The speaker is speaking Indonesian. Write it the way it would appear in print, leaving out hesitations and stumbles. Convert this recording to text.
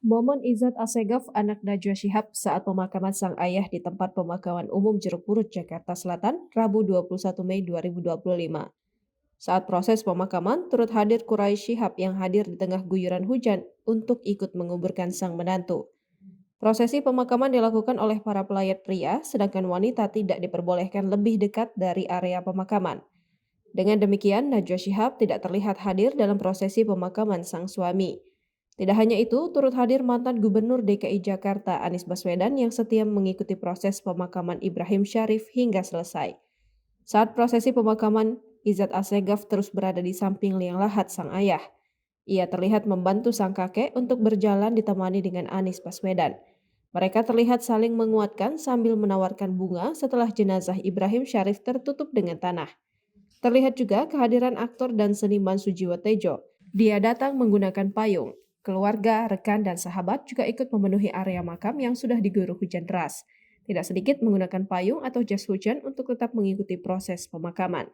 Momen Izzat Assegaf, anak Najwa Shihab, saat pemakaman sang ayah di tempat pemakaman umum Jeruk Purut, Jakarta Selatan, Rabu 21 Mei 2025. Saat proses pemakaman, turut hadir Quraisy Shihab yang hadir di tengah guyuran hujan untuk ikut menguburkan sang menantu. Prosesi pemakaman dilakukan oleh para pelayat pria, sedangkan wanita tidak diperbolehkan lebih dekat dari area pemakaman. Dengan demikian, Najwa Shihab tidak terlihat hadir dalam prosesi pemakaman sang suami. Tidak hanya itu, turut hadir mantan Gubernur DKI Jakarta Anies Baswedan yang setia mengikuti proses pemakaman Ibrahim Syarif hingga selesai. Saat prosesi pemakaman, Izzat Assegaf terus berada di samping liang lahat sang ayah. Ia terlihat membantu sang kakek untuk berjalan ditemani dengan Anies Baswedan. Mereka terlihat saling menguatkan sambil menawarkan bunga setelah jenazah Ibrahim Syarif tertutup dengan tanah. Terlihat juga kehadiran aktor dan seniman Sujiwo Tejo. Dia datang menggunakan payung. Keluarga, rekan, dan sahabat juga ikut memenuhi area makam yang sudah diguyur hujan deras. Tidak sedikit menggunakan payung atau jas hujan untuk tetap mengikuti proses pemakaman.